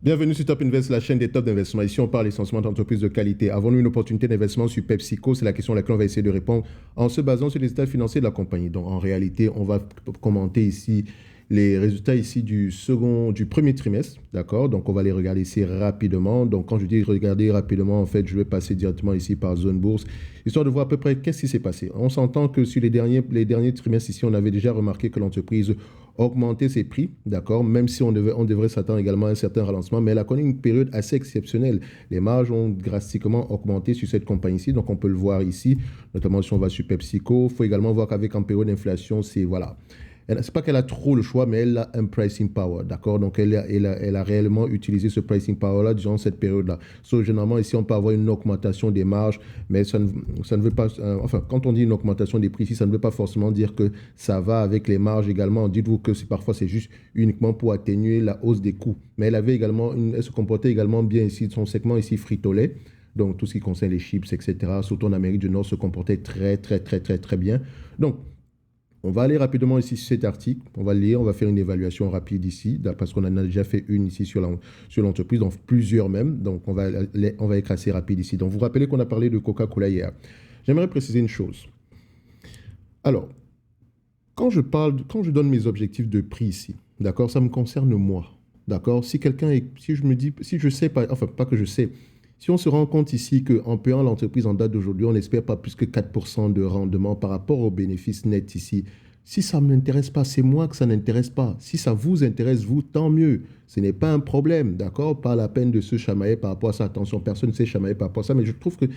Bienvenue sur Top Invest, la chaîne des top d'investissement. Ici, on parle essentiellement d'entreprises de qualité. Avons-nous une opportunité d'investissement sur PepsiCo? C'est la question à laquelle on va essayer de répondre en se basant sur les états financiers de la compagnie. Donc, en réalité, on va commenter ici les résultats ici du premier trimestre, d'accord? Donc, on va les regarder ici rapidement. Donc, quand je dis regarder rapidement, en fait, je vais passer directement ici par zone bourse, histoire de voir à peu près qu'est-ce qui s'est passé. On s'entend que sur les derniers trimestres ici, on avait déjà remarqué que l'entreprise augmenter ses prix, d'accord, même si on devrait s'attendre également à un certain ralentissement, mais elle a connu une période assez exceptionnelle. Les marges ont drastiquement augmenté sur cette compagnie-ci, donc on peut le voir ici, notamment si on va sur PepsiCo. Il faut également voir qu'avec en période d'inflation, c'est voilà. C'est pas qu'elle a trop le choix, mais elle a un pricing power, d'accord? Donc, elle a réellement utilisé ce pricing power-là durant cette période-là. So, généralement, ici, on peut avoir une augmentation des marges, mais ça ne veut pas... enfin, quand on dit une augmentation des prix ici, ça ne veut pas forcément dire que ça va avec les marges également. Dites-vous que parfois, c'est juste uniquement pour atténuer la hausse des coûts. Mais elle se comportait également bien ici, son segment ici frito-lait. Donc, tout ce qui concerne les chips, etc., surtout en Amérique du Nord, se comportait très, très, très, très, très bien. Donc, on va aller rapidement ici sur cet article, on va le lire, on va faire une évaluation rapide ici, parce qu'on en a déjà fait une ici sur l'entreprise, donc plusieurs même, donc on va être assez rapide ici. Donc vous vous rappelez qu'on a parlé de Coca-Cola hier. J'aimerais préciser une chose. Alors, quand je donne mes objectifs de prix ici, d'accord, ça me concerne moi, d'accord. Si je me dis, si je sais pas, enfin pas que je sais, si on se rend compte ici qu'en payant l'entreprise en date d'aujourd'hui, on n'espère pas plus que 4% de rendement par rapport aux bénéfices nets ici. Si ça ne m'intéresse pas, c'est moi que ça n'intéresse pas. Si ça vous intéresse, vous, tant mieux. Ce n'est pas un problème, d'accord? Pas la peine de se chamailler par rapport à ça. Attention, personne ne s'est chamaillé par rapport à ça, mais je trouve qu'il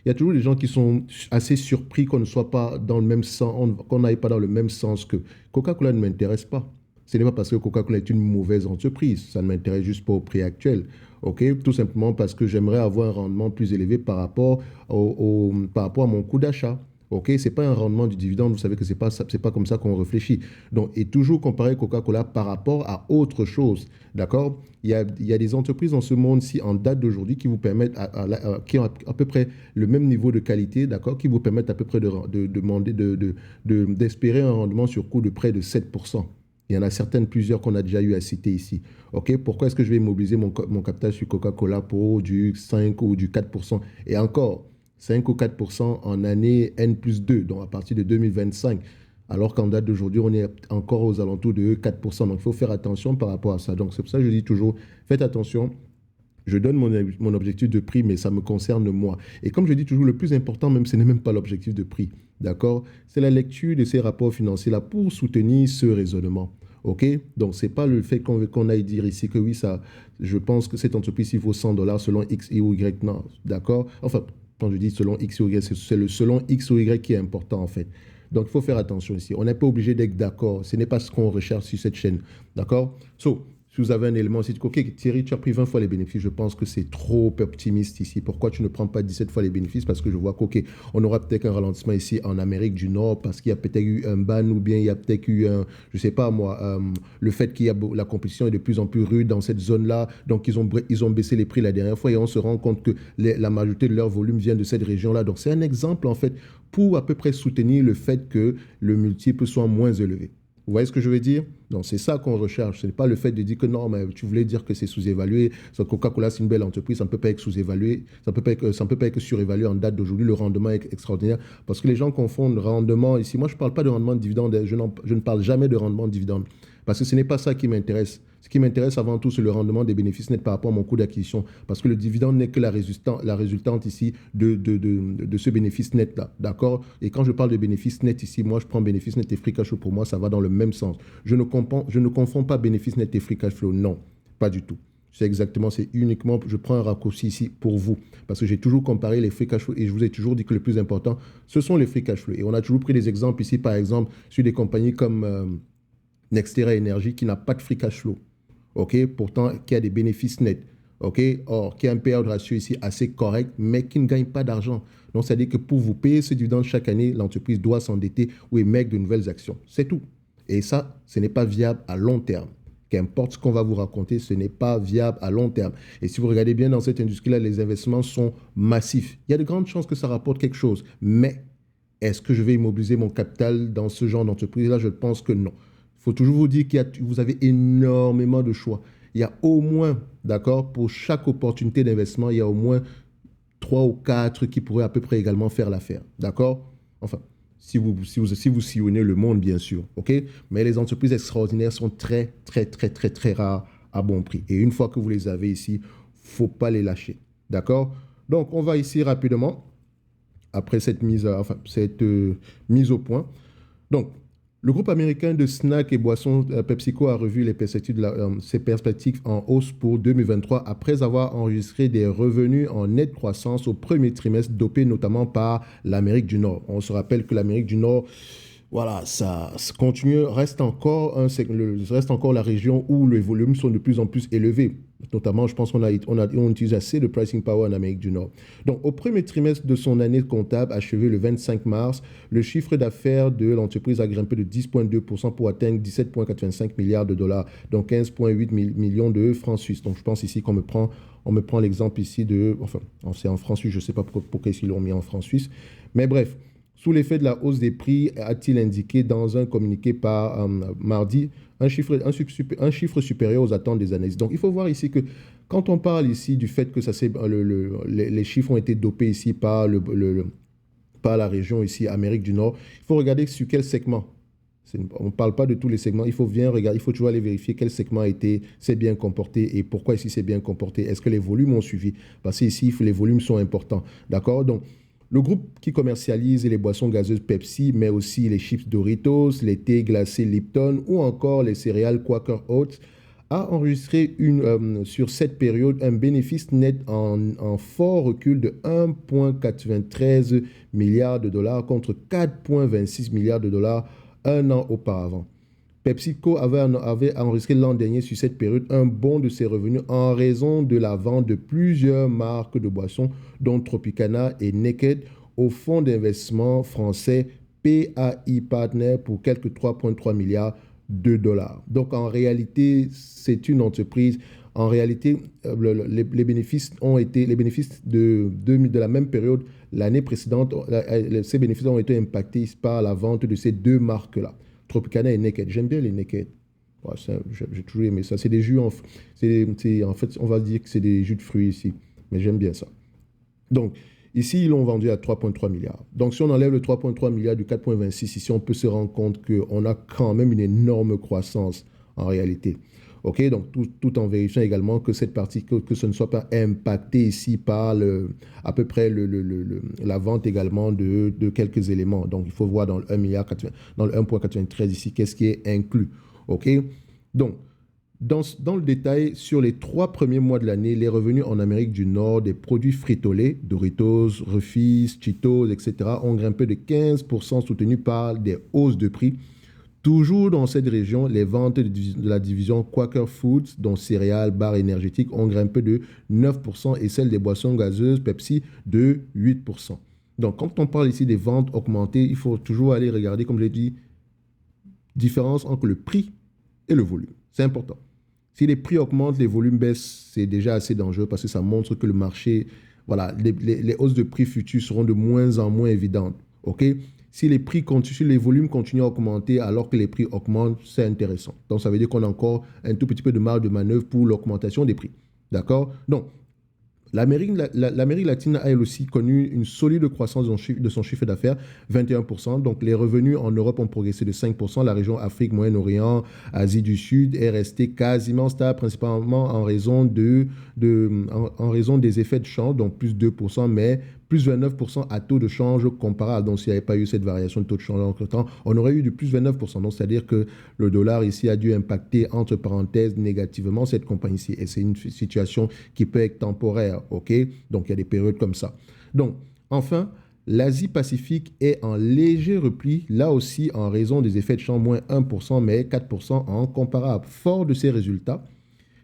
y a toujours des gens qui sont assez surpris qu'on ne soit pas dans le même sens, qu'on n'aille pas dans le même sens que Coca-Cola ne m'intéresse pas. Ce n'est pas parce que Coca-Cola est une mauvaise entreprise, ça ne m'intéresse juste pas au prix actuel. OK? Tout simplement parce que j'aimerais avoir un rendement plus élevé par rapport à mon coût d'achat. OK? Ce n'est pas un rendement du dividende, vous savez que c'est pas comme ça qu'on réfléchit. Donc, et toujours comparer Coca-Cola par rapport à autre chose. D'accord? Il y a des entreprises dans ce monde-ci, en date d'aujourd'hui, qui vous permettent, qui ont à peu près le même niveau de qualité, d'accord? Qui vous permettent à peu près d'espérer un rendement sur coût de près de 7%. Il y en a certaines, plusieurs qu'on a déjà eu à citer ici. OK? Pourquoi est-ce que je vais immobiliser mon capital sur Coca-Cola pour du 5 ou du 4%? Et encore, 5 ou 4% en année N plus 2, donc à partir de 2025. Alors qu'en date d'aujourd'hui, on est encore aux alentours de 4%. Donc, il faut faire attention par rapport à ça. Donc, c'est pour ça que je dis toujours, faites attention. Je donne mon objectif de prix, mais ça me concerne moi. Et comme je dis toujours, le plus important, même, ce n'est même pas l'objectif de prix. D'accord? C'est la lecture de ces rapports financiers-là pour soutenir ce raisonnement. OK? Donc, ce n'est pas le fait qu'on aille dire ici que oui, je pense que cette entreprise, il vaut 100 dollars selon X ou Y. Non. D'accord? Enfin, quand je dis selon X ou Y, c'est le selon X ou Y qui est important, en fait. Donc, il faut faire attention ici. On n'est pas obligé d'être d'accord. Ce n'est pas ce qu'on recherche sur cette chaîne. D'accord? So, si vous avez un élément aussi, OK, Thierry, tu as pris 20 fois les bénéfices, je pense que c'est trop optimiste ici. Pourquoi tu ne prends pas 17 fois les bénéfices? Parce que je vois qu'OK, on aura peut-être un ralentissement ici en Amérique du Nord parce qu'il y a peut-être eu un ban ou bien il y a peut-être eu un, je ne sais pas moi, le fait qu'il y a la compétition est de plus en plus rude dans cette zone-là. Donc, ils ont baissé les prix la dernière fois et on se rend compte que la majorité de leur volume vient de cette région-là. Donc, c'est un exemple, en fait, pour à peu près soutenir le fait que le multiple soit moins élevé. Vous voyez ce que je veux dire? Donc, c'est ça qu'on recherche. Ce n'est pas le fait de dire que non, mais tu voulais dire que c'est sous-évalué. Coca-Cola, c'est une belle entreprise, ça ne peut pas être sous-évalué. Ça ne peut pas être surévalué en date d'aujourd'hui. Le rendement est extraordinaire. Parce que les gens confondent rendement ici. Moi, je ne parle pas de rendement de dividende. Je ne parle jamais de rendement de dividende. Parce que ce n'est pas ça qui m'intéresse. Ce qui m'intéresse avant tout, c'est le rendement des bénéfices nets par rapport à mon coût d'acquisition. Parce que le dividende n'est que la résultante ici de ce bénéfice net-là. D'accord? Et quand je parle de bénéfice net ici, moi, je prends bénéfice net et free cash flow. Pour moi, ça va dans le même sens. Je ne confonds pas bénéfice net et free cash flow. Non, pas du tout. C'est uniquement, je prends un raccourci ici pour vous. Parce que j'ai toujours comparé les free cash flow et je vous ai toujours dit que le plus important, ce sont les free cash flow. Et on a toujours pris des exemples ici, par exemple, sur des compagnies comme NextEra Energy qui n'a pas de free cash flow. OK? Pourtant, qui a des bénéfices nets. OK? Or, qui a un payout ratio ici assez correct, mais qui ne gagne pas d'argent. Donc, ça veut dire que pour vous payer ce dividende chaque année, l'entreprise doit s'endetter ou émettre de nouvelles actions. C'est tout. Et ça, ce n'est pas viable à long terme. Qu'importe ce qu'on va vous raconter, ce n'est pas viable à long terme. Et si vous regardez bien dans cette industrie-là, les investissements sont massifs. Il y a de grandes chances que ça rapporte quelque chose. Mais est-ce que je vais immobiliser mon capital dans ce genre d'entreprise-là? Je pense que non. Il faut toujours vous dire que vous avez énormément de choix. il y a au moins, d'accord, pour chaque opportunité d'investissement, il y a au moins 3 ou 4 qui pourraient à peu près également faire l'affaire. D'accord? Enfin, si vous sillonnez le monde, bien sûr. OK? Mais les entreprises extraordinaires sont très, très, très, très, très rares à bon prix. Et une fois que vous les avez ici, il ne faut pas les lâcher. D'accord? Donc, on va ici rapidement, après cette mise au point. Donc, le groupe américain de snacks et boissons PepsiCo a revu ses perspectives en hausse pour 2023 après avoir enregistré des revenus en nette croissance au premier trimestre, dopés notamment par l'Amérique du Nord. On se rappelle que l'Amérique du Nord, voilà, ça continue, reste encore la région où les volumes sont de plus en plus élevés. Notamment, je pense on utilise assez de pricing power en Amérique du Nord. Donc, au premier trimestre de son année comptable, achevé le 25 mars, le chiffre d'affaires de l'entreprise a grimpé de 10,2% pour atteindre 17,85 milliards de dollars, donc 15,8 millions de francs suisses. Donc, je pense ici on me prend l'exemple ici enfin, c'est en francs suisses, je ne sais pas pourquoi ils l'ont mis en francs suisses. Mais bref, sous l'effet de la hausse des prix, a-t-il indiqué dans un communiqué par mardi un chiffre supérieur aux attentes des analystes. Donc, il faut voir ici que quand on parle ici du fait que les chiffres ont été dopés ici par par la région ici, Amérique du Nord, il faut regarder sur quel segment. On ne parle pas de tous les segments. Il faut bien regarder, il faut toujours aller vérifier quel segment s'est bien comporté et pourquoi ici c'est bien comporté. Est-ce que les volumes ont suivi? Parce qu'ici, les volumes sont importants. D'accord? Donc, le groupe qui commercialise les boissons gazeuses Pepsi, mais aussi les chips Doritos, les thés glacés Lipton ou encore les céréales Quaker Oats, a enregistré sur cette période un bénéfice net en fort recul de 1,93 milliards de dollars contre 4,26 milliards de dollars un an auparavant. PepsiCo avait enregistré l'an dernier sur cette période un bond de ses revenus en raison de la vente de plusieurs marques de boissons, dont Tropicana et Naked, au fonds d'investissement français PAI Partner pour quelques 3,3 milliards de dollars. Donc en réalité, c'est une entreprise. En réalité, les bénéfices de la même période l'année précédente, ces bénéfices ont été impactés par la vente de ces deux marques-là. Tropicana et Naked. J'aime bien les Naked. Ouais, j'ai toujours aimé ça. C'est des jus en fait, on va dire que c'est des jus de fruits ici. Mais j'aime bien ça. Donc, ici, ils l'ont vendu à 3,3 milliards. Donc, si on enlève le 3,3 milliards du 4,26, ici, on peut se rendre compte qu'on a quand même une énorme croissance en réalité. OK, donc tout en vérifiant également que cette partie, que ce ne soit pas impacté ici par à peu près la vente également de quelques éléments. Donc, il faut voir dans le 1,93 ici, qu'est-ce qui est inclus. OK, donc, dans le détail, sur les 3 premiers mois de l'année, les revenus en Amérique du Nord des produits Frito-Lay, Doritos, Ruffles, Cheetos, etc., ont grimpé de 15% soutenus par des hausses de prix. Toujours dans cette région, les ventes de la division Quaker Foods, dont céréales, barres énergétiques, ont grimpé de 9% et celles des boissons gazeuses Pepsi de 8%. Donc, quand on parle ici des ventes augmentées, il faut toujours aller regarder, comme je l'ai dit, différence entre le prix et le volume. C'est important. Si les prix augmentent, les volumes baissent, c'est déjà assez dangereux parce que ça montre que le marché, voilà, les hausses de prix futures seront de moins en moins évidentes. OK? Si les volumes continuent à augmenter alors que les prix augmentent, c'est intéressant. Donc, ça veut dire qu'on a encore un tout petit peu de marge de manœuvre pour l'augmentation des prix. D'accord? Donc, l'Amérique latine a elle aussi connu une solide croissance de son chiffre d'affaires, 21%. Donc, les revenus en Europe ont progressé de 5%. La région Afrique, Moyen-Orient, Asie du Sud est restée quasiment stable, principalement en raison des effets de change, donc plus 2%, mais plus 29% à taux de change comparable. Donc, s'il n'y avait pas eu cette variation de taux de change entre-temps, on aurait eu du plus 29%. Donc, c'est-à-dire que le dollar ici a dû impacter, entre parenthèses, négativement cette compagnie-ci. Et c'est une situation qui peut être temporaire, OK? Donc, il y a des périodes comme ça. Donc, enfin, l'Asie-Pacifique est en léger repli, là aussi en raison des effets de change, moins 1%, mais 4% en comparable. Fort de ces résultats,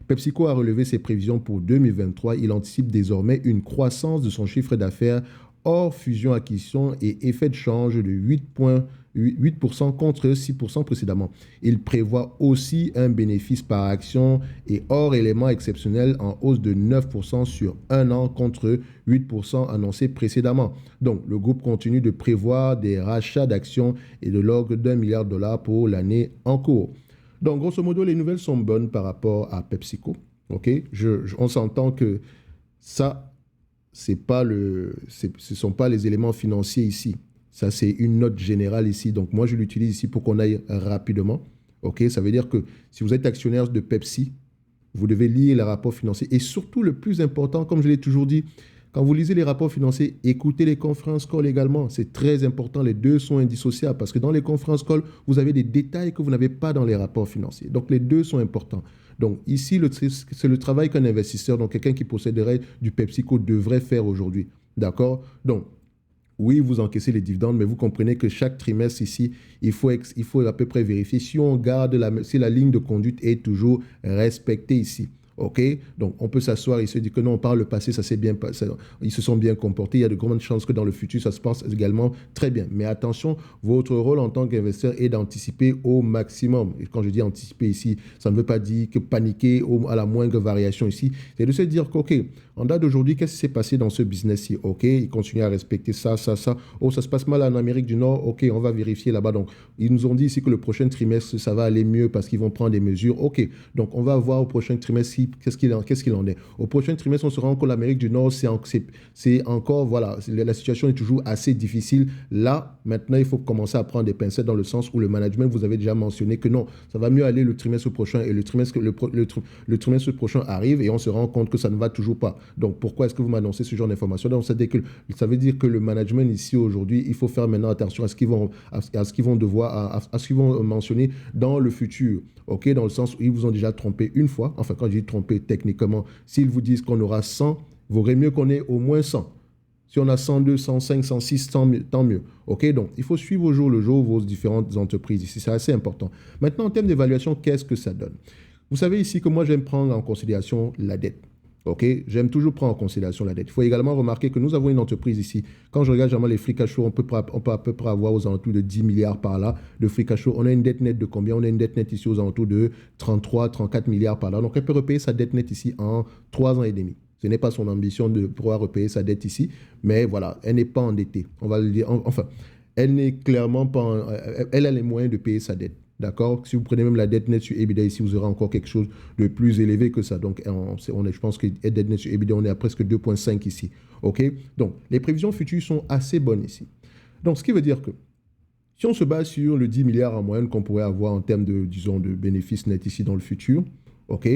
PepsiCo a relevé ses prévisions pour 2023. Il anticipe désormais une croissance de son chiffre d'affaires hors fusion-acquisition et effet de change de 8% contre 6% précédemment. Il prévoit aussi un bénéfice par action et hors éléments exceptionnels en hausse de 9% sur un an contre 8% annoncé précédemment. Donc, le groupe continue de prévoir des rachats d'actions et de l'ordre d'1 milliard de dollars pour l'année en cours. Donc, grosso modo, les nouvelles sont bonnes par rapport à PepsiCo. OK? On s'entend que ça, ce ne sont pas les éléments financiers ici. Ça, c'est une note générale ici. Donc, moi, je l'utilise ici pour qu'on aille rapidement. OK? Ça veut dire que si vous êtes actionnaire de Pepsi, vous devez lire les rapports financiers. Et surtout, le plus important, comme je l'ai toujours dit, quand vous lisez les rapports financiers, écoutez les conférences call également. C'est très important. Les deux sont indissociables parce que dans les conférences call, vous avez des détails que vous n'avez pas dans les rapports financiers. Donc, les deux sont importants. Donc, ici, c'est le travail qu'un investisseur, donc quelqu'un qui posséderait du PepsiCo, devrait faire aujourd'hui. D'accord? Donc, oui, vous encaissez les dividendes, mais vous comprenez que chaque trimestre ici, il faut à peu près vérifier si on garde si la ligne de conduite est toujours respectée ici. OK? Donc, on peut s'asseoir et se dire que non, par le passé, ça s'est bien passé, ils se sont bien comportés. Il y a de grandes chances que dans le futur, ça se passe également très bien. Mais attention, votre rôle en tant qu'investisseur est d'anticiper au maximum. Et quand je dis anticiper ici, ça ne veut pas dire que paniquer à la moindre variation ici. C'est de se dire qu'OK, en date d'aujourd'hui, qu'est-ce qui s'est passé dans ce business-ci? OK, ils continuent à respecter ça, ça, ça. Oh, ça se passe mal en Amérique du Nord. OK, on va vérifier là-bas. Donc, ils nous ont dit ici que le prochain trimestre, ça va aller mieux parce qu'ils vont prendre des mesures. OK, donc on va voir au prochain trimestre qu'est-ce qu'il en est. Au prochain trimestre, on se rend compte que l'Amérique du Nord, c'est encore, voilà, la situation est toujours assez difficile. Là, maintenant, il faut commencer à prendre des pincettes dans le sens où le management, vous avez déjà mentionné que non, ça va mieux aller le trimestre prochain et le trimestre prochain arrive et on se rend compte que ça ne va toujours pas. Donc, pourquoi est-ce que vous m'annoncez ce genre d'informations? Donc, ça veut dire que le management ici aujourd'hui, il faut faire maintenant attention à ce qu'ils vont mentionner dans le futur. OK, dans le sens où ils vous ont déjà trompé une fois. Enfin, quand je dis trompé techniquement, s'ils vous disent qu'on aura 100, il vaudrait mieux qu'on ait au moins 100. Si on a 102, 105, 106, tant mieux. OK, donc il faut suivre au jour le jour vos différentes entreprises ici. C'est assez important. Maintenant, en termes d'évaluation, qu'est-ce que ça donne? Vous savez ici que moi, j'aime prendre en considération la dette. OK, j'aime toujours prendre en considération la dette. Il faut également remarquer que nous avons une entreprise ici. Quand je regarde vraiment les free cash flow, on peut à peu près avoir aux alentours de 10 milliards par là de free cash flow. On a une dette nette de combien? On a une dette nette ici aux alentours de 33, 34 milliards par là. Donc, elle peut repayer sa dette nette ici en 3 ans et demi. Ce n'est pas son ambition de pouvoir repayer sa dette ici, mais voilà, elle n'est pas endettée. On va le dire. Enfin, elle n'est clairement pas. Elle a les moyens de payer sa dette. D'accord? Si vous prenez même la dette nette sur EBITDA ici, vous aurez encore quelque chose de plus élevé que ça. Donc, je pense que la dette nette sur EBITDA, on est à presque 2,5 ici. OK? Donc, les prévisions futures sont assez bonnes ici. Donc, ce qui veut dire que si on se base sur le 10 milliards en moyenne qu'on pourrait avoir en termes de, disons, de bénéfices nets ici dans le futur, OK?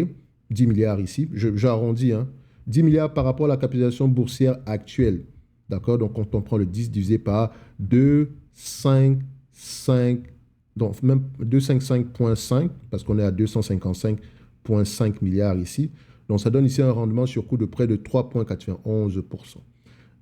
10 milliards ici, j'arrondis, hein? 10 milliards par rapport à la capitalisation boursière actuelle. D'accord? Donc, quand on prend le 10 divisé par 2, 5, 5, donc même 255.5, parce qu'on est à 255,5 milliards ici. Donc, ça donne ici un rendement sur coût de près de 3,91%.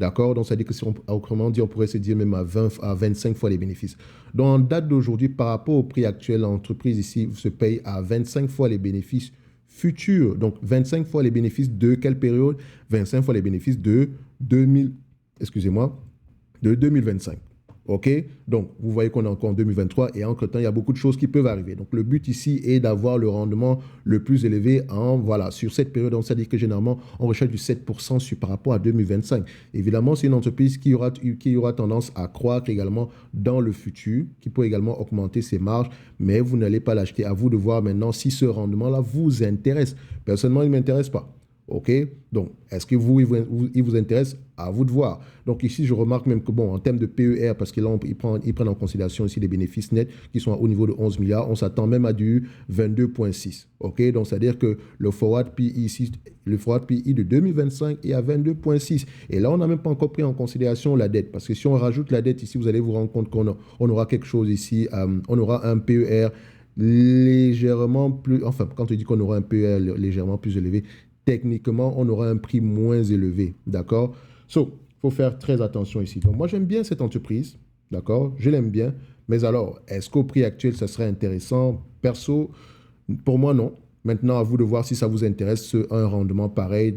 D'accord? Donc, ça dit que si autrement dit, on pourrait se dire même à 25 fois les bénéfices. Donc, en date d'aujourd'hui, par rapport au prix actuel, l'entreprise ici se paye à 25 fois les bénéfices futurs. Donc, 25 fois les bénéfices de quelle période? 25 fois les bénéfices de 2025. OK? Donc, vous voyez qu'on est encore en 2023 et entre-temps, il y a beaucoup de choses qui peuvent arriver. Donc, le but ici est d'avoir le rendement le plus élevé sur cette période. Donc, ça dit que généralement, on recherche du 7% par rapport à 2025. Évidemment, c'est une entreprise qui aura tendance à croître également dans le futur, qui peut également augmenter ses marges, mais vous n'allez pas l'acheter. À vous de voir maintenant si ce rendement-là vous intéresse. Personnellement, il ne m'intéresse pas. OK? Donc, est-ce que il vous intéresse? À vous de voir. Donc, ici, je remarque même que, bon, en termes de PER, parce que là, ils prennent en considération ici les bénéfices nets qui sont au niveau de 11 milliards, on s'attend même à du 22,6. OK? Donc, c'est-à-dire que le forward PE ici, le forward PE de 2025 est à 22,6. Et là, on n'a même pas encore pris en considération la dette. Parce que si on rajoute la dette ici, vous allez vous rendre compte qu'on aura quelque chose ici, on aura un PER légèrement plus, enfin, quand on dit qu'on aura un PER légèrement plus élevé, techniquement, on aura un prix moins élevé. D'accord? Il faut faire très attention ici. Donc, moi, j'aime bien cette entreprise. D'accord? Je l'aime bien. Mais alors, est-ce qu'au prix actuel, ça serait intéressant? Perso, pour moi, non. Maintenant, à vous de voir si ça vous intéresse, un rendement pareil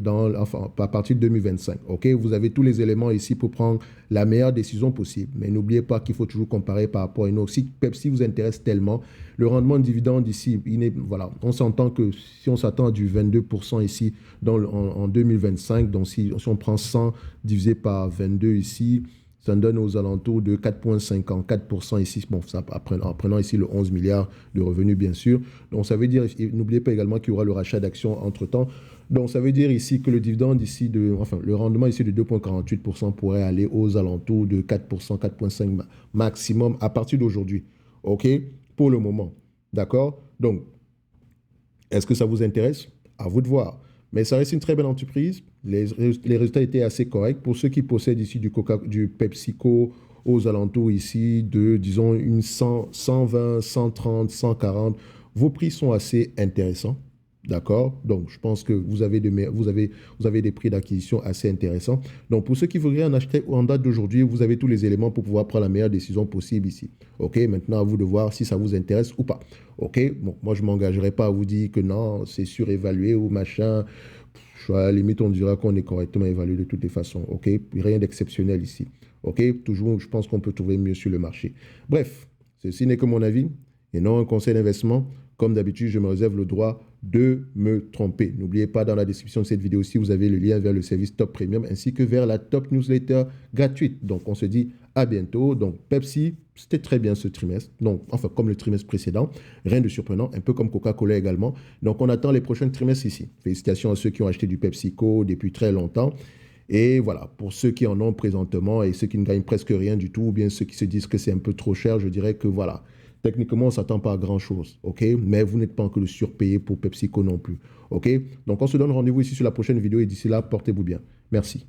à partir de 2025. OK? Vous avez tous les éléments ici pour prendre la meilleure décision possible. Mais n'oubliez pas qu'il faut toujours comparer par rapport à une autre. Si Pepsi vous intéresse tellement, le rendement de dividende ici, voilà, on s'entend que si on s'attend à du 22% ici en 2025, donc si on prend 100 divisé par 22 ici, Ça donne aux alentours de 4,54% ici. Bon, ça, en prenant ici le 11 milliards de revenus, bien sûr. Donc, ça veut dire, n'oubliez pas également qu'il y aura le rachat d'actions entre-temps. Donc, ça veut dire ici que le dividende ici enfin, le rendement ici de 2,48% pourrait aller aux alentours de 4%, 4,5% maximum à partir d'aujourd'hui. OK? Pour le moment. D'accord? Donc, est-ce que ça vous intéresse? À vous de voir. Mais ça reste une très belle entreprise. Les résultats étaient assez corrects. Pour ceux qui possèdent ici du PepsiCo aux alentours ici de, disons, une 100, 120, 130, 140, vos prix sont assez intéressants. D'accord? Donc, je pense que vous avez des prix d'acquisition assez intéressants. Donc, pour ceux qui voudraient en acheter en date d'aujourd'hui, vous avez tous les éléments pour pouvoir prendre la meilleure décision possible ici. OK? Maintenant, à vous de voir si ça vous intéresse ou pas. OK? Bon, moi, je ne m'engagerai pas à vous dire que non, c'est surévalué ou machin. À la limite, on dira qu'on est correctement évalué de toutes les façons. OK? Rien d'exceptionnel ici. OK? Toujours, je pense qu'on peut trouver mieux sur le marché. Bref, ceci n'est que mon avis et non un conseil d'investissement. Comme d'habitude, je me réserve le droit de me tromper. N'oubliez pas, dans la description de cette vidéo-ci, vous avez le lien vers le service Top Premium ainsi que vers la Top Newsletter gratuite. Donc, on se dit à bientôt. Donc, Pepsi, c'était très bien ce trimestre. Donc, enfin, comme le trimestre précédent, rien de surprenant, un peu comme Coca-Cola également. Donc, on attend les prochains trimestres ici. Félicitations à ceux qui ont acheté du PepsiCo depuis très longtemps. Et voilà, pour ceux qui en ont présentement et ceux qui ne gagnent presque rien du tout, ou bien ceux qui se disent que c'est un peu trop cher, je dirais que voilà, techniquement, on ne s'attend pas à grand-chose, OK? Mais vous n'êtes pas encore le surpayé pour PepsiCo non plus, OK? Donc, on se donne rendez-vous ici sur la prochaine vidéo et d'ici là, portez-vous bien. Merci.